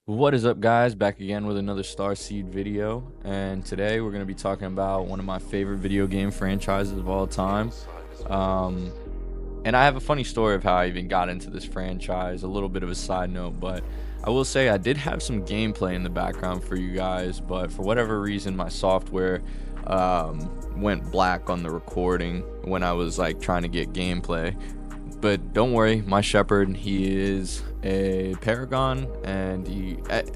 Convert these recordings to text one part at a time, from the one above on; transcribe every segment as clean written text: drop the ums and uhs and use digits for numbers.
What is up, guys? Back again with another Starseed video, and today we're going to be talking about one of my favorite video game franchises of all time. Um, and I have a funny story of how I even got into this franchise, a little bit of a side note, but I will say I did have some gameplay in the background for you guys, but for whatever reason, my software went black on the recording when I was like trying to get gameplay. But don't worry, my shepherd, he is a paragon, and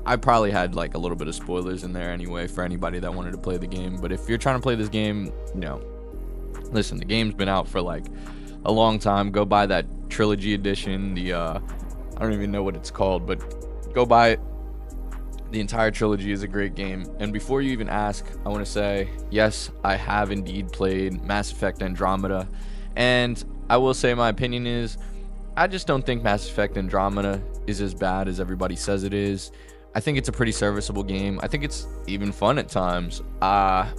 I probably had like a little bit of spoilers in there anyway for anybody that wanted to play the game. But if you're trying to play this game, listen, the game's been out for like a long time. Go buy that trilogy edition, I don't even know what it's called, but go buy it. The entire trilogy is a great game. And before you even ask, I want to say, yes, I have indeed played Mass Effect Andromeda, and I will say my opinion is I just don't think Mass Effect Andromeda is as bad as everybody says it is. I think it's a pretty serviceable game. I think it's even fun at times. I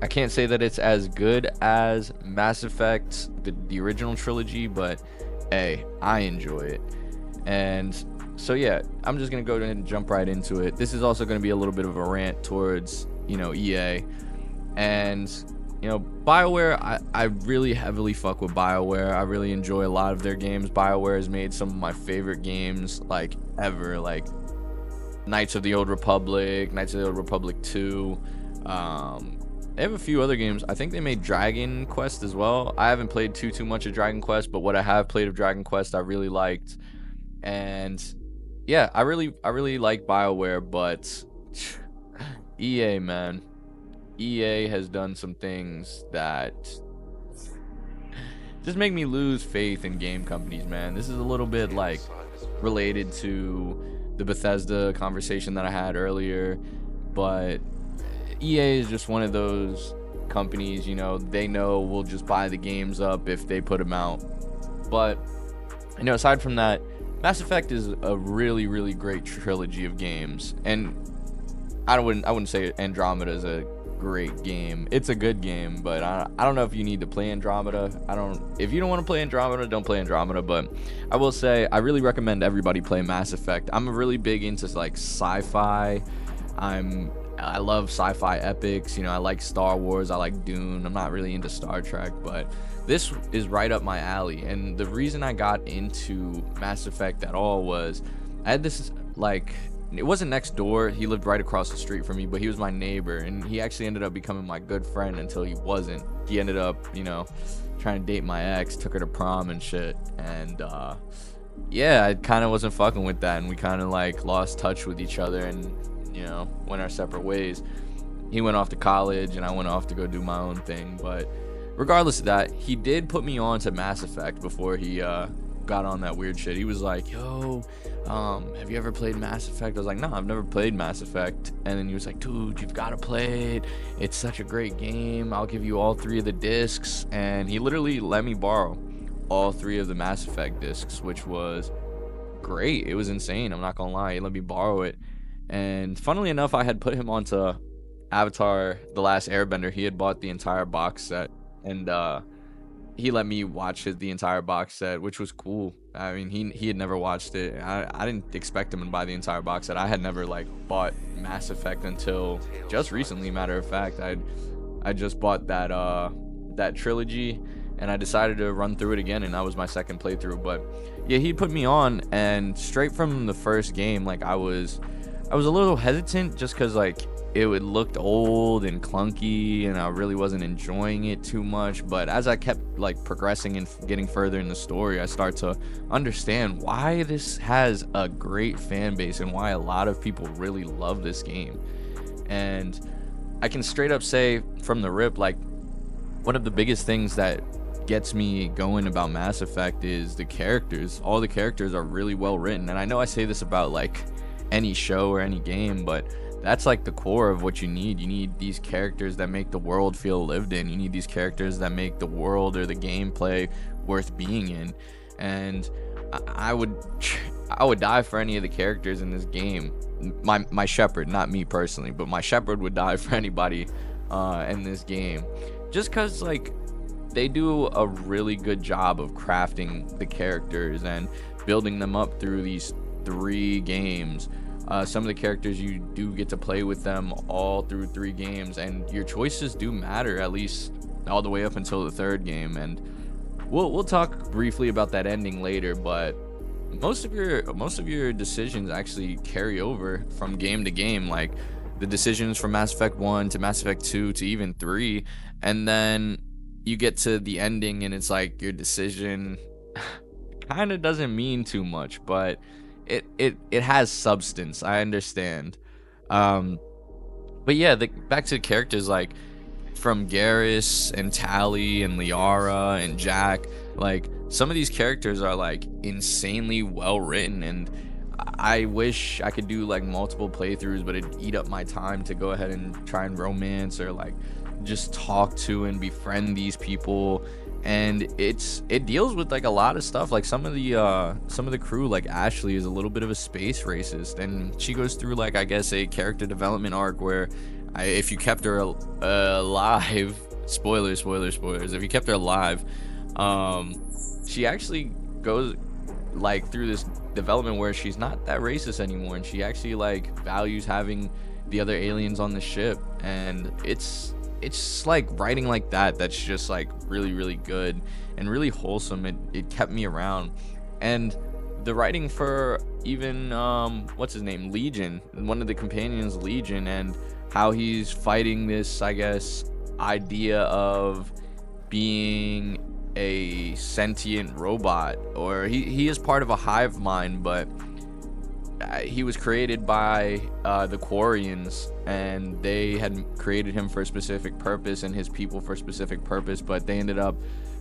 can't say that it's as good as Mass Effect, the original trilogy, but hey, I enjoy it. And so yeah, I'm just gonna go ahead and jump right into it. This is also gonna be a little bit of a rant towards EA, and BioWare. I really heavily fuck with BioWare. I really enjoy a lot of their games. BioWare has made some of my favorite games like ever, like Knights of the Old Republic, Knights of the Old Republic 2. They have a few other games. I think they made Dragon Quest as well. I haven't played too much of Dragon Quest, but what I have played of Dragon Quest I really liked. And yeah, I really like BioWare, but EA, man. EA has done some things that just make me lose faith in game companies, man. This is a little bit like related to the Bethesda conversation that I had earlier, but EA is just one of those companies, they know we'll just buy the games up if they put them out. But aside from that, Mass Effect is a really great trilogy of games, and I wouldn't say Andromeda is a great game. It's a good game, but I don't know if you need to play Andromeda. If you don't want to play Andromeda, don't play Andromeda. But I will say I really recommend everybody play Mass Effect. I'm really big into like sci-fi. I love sci-fi epics. I like Star Wars. I like Dune. I'm not really into Star Trek, but this is right up my alley. And the reason I got into Mass Effect at all was I had this like, it wasn't next door. He lived right across the street from me, but he was my neighbor, and he actually ended up becoming my good friend until he wasn't. He ended up, trying to date my ex, took her to prom and shit. And yeah, I kind of wasn't fucking with that, and we kind of like lost touch with each other and went our separate ways. He went off to college and I went off to go do my own thing. But regardless of that, he did put me on to Mass Effect before he got on that weird shit. He was like, yo, have you ever played Mass Effect? I was like, no, I've never played Mass Effect. And then he was like, dude, you've got to play it. It's such a great game. I'll give you all 3 of the discs. And he literally let me borrow all 3 of the Mass Effect discs, which was great. It was insane. I'm not gonna lie. He let me borrow it. And funnily enough, I had put him onto Avatar The Last Airbender. He had bought the entire box set, and he let me watch the entire box set, which was cool. I mean, he had never watched it. I didn't expect him to buy the entire box set. I had never like bought Mass Effect until just recently. Matter of fact, I just bought that trilogy, and I decided to run through it again, and that was my second playthrough. But yeah, he put me on, and straight from the first game, like I was a little hesitant just because like it looked old and clunky, and I really wasn't enjoying it too much. But as I kept like progressing and getting further in the story, I start to understand why this has a great fan base and why a lot of people really love this game. And I can straight up say from the rip, like, one of the biggest things that gets me going about Mass Effect is the characters. All the characters are really well written, and I know I say this about like any show or any game, but that's like the core of what you need. You need these characters that make the world feel lived in. You need these characters that make the world or the gameplay worth being in. And I would die for any of the characters in this game. My shepherd, not me personally, but my shepherd would die for anybody in this game, just because like they do a really good job of crafting the characters and building them up through these 3 games. Some of the characters, you do get to play with them all through 3 games, and your choices do matter, at least all the way up until the 3rd game. And we'll talk briefly about that ending later, but most of your decisions actually carry over from game to game, like the decisions from Mass Effect 1 to Mass Effect 2 to even 3, and then you get to the ending and it's like your decision kind of doesn't mean too much, but it has substance. I understand. But yeah, back to the characters, like from Garrus and Tali and Liara and Jack, like some of these characters are like insanely well written, and I wish I could do like multiple playthroughs, but it'd eat up my time to go ahead and try and romance or like just talk to and befriend these people. And it deals with like a lot of stuff. Like some of the crew, like Ashley, is a little bit of a space racist, and she goes through, like, I guess, a character development arc where if you kept her alive, spoilers, if you kept her alive, she actually goes like through this development where she's not that racist anymore, and she actually like values having the other aliens on the ship. And it's like writing like that's just like really, really good and really wholesome. It kept me around. And the writing for even what's his name, Legion, one of the companions, Legion, and how he's fighting this, I guess, idea of being a sentient robot, or he is part of a hive mind, but he was created by the Quarians, and they had created him for a specific purpose and his people for a specific purpose, but they ended up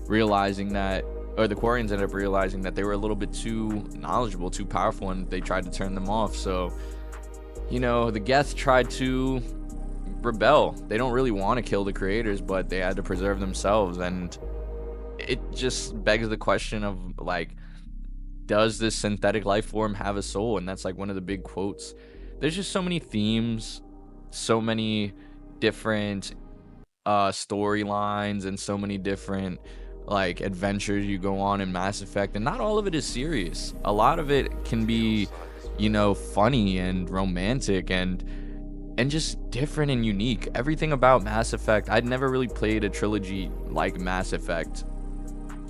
realizing that, or the Quarians ended up realizing that they were a little bit too knowledgeable, too powerful, and they tried to turn them off. So, you know, the Geth tried to rebel. They don't really want to kill the creators, but they had to preserve themselves. And it just begs the question of, like, does this synthetic life form have a soul? And that's like one of the big quotes. There's just so many themes, so many different storylines, and so many different like adventures you go on in Mass Effect, and not all of it is serious. A lot of it can be, you know, funny and romantic and just different and unique. Everything about Mass Effect, I'd never really played a trilogy like Mass Effect,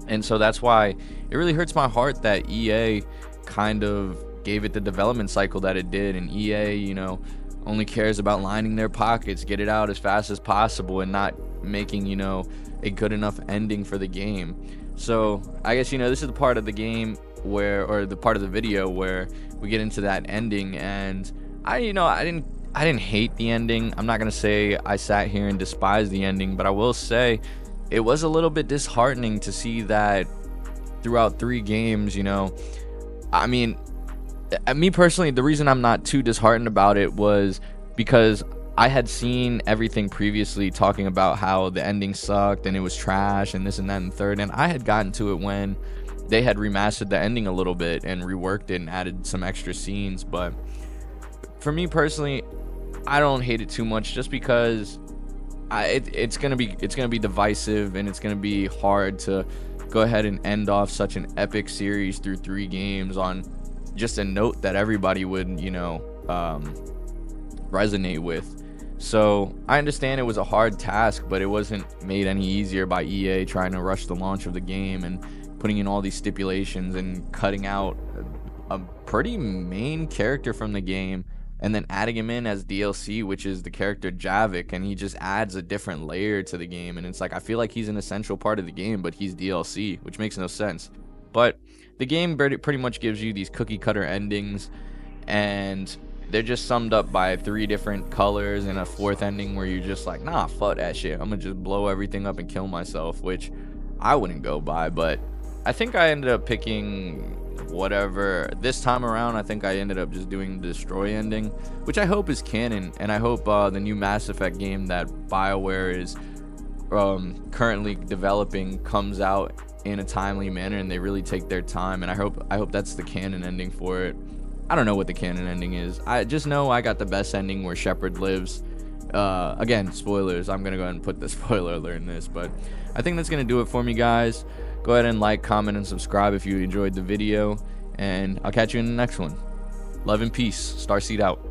and so that's why it really hurts my heart that EA kind of gave it the development cycle that it did. And EA, you know, only cares about lining their pockets, get it out as fast as possible, and not making, you know, a good enough ending for the game. So I guess, you know, this is the part of the game where, or the part of the video where we get into that ending. And I didn't hate the ending. I'm not gonna say I sat here and despised the ending, but I will say it was a little bit disheartening to see that throughout 3 games, you know. I mean, me personally, the reason I'm not too disheartened about it was because I had seen everything previously talking about how the ending sucked and it was trash and this and that and third, and I had gotten to it when they had remastered the ending a little bit and reworked it and added some extra scenes. But for me personally, I don't hate it too much, just because it's gonna be divisive, and it's gonna be hard to go ahead and end off such an epic series through 3 games on just a note that everybody would, you know, resonate with. So I understand it was a hard task, but it wasn't made any easier by EA trying to rush the launch of the game and putting in all these stipulations and cutting out a pretty main character from the game and then adding him in as DLC, which is the character Javik, and he just adds a different layer to the game. And it's like, I feel like he's an essential part of the game, but he's DLC, which makes no sense. But the game pretty much gives you these cookie cutter endings, and they're just summed up by 3 different colors and a 4th ending where you're just like, nah, fuck that shit, I'm gonna just blow everything up and kill myself, which I wouldn't go by. But I think I ended up picking whatever this time around. I think I ended up just doing the destroy ending, which I hope is canon, and I hope the new Mass Effect game that BioWare is currently developing comes out in a timely manner and they really take their time. And I hope that's the canon ending for it. I don't know what the canon ending is. I just know I got the best ending where Shepard lives. Again, spoilers. I'm gonna go ahead and put the spoiler alert in this, but I think that's gonna do it for me, guys. Go ahead and like, comment, and subscribe if you enjoyed the video, and I'll catch you in the next one. Love and peace. Starseed out.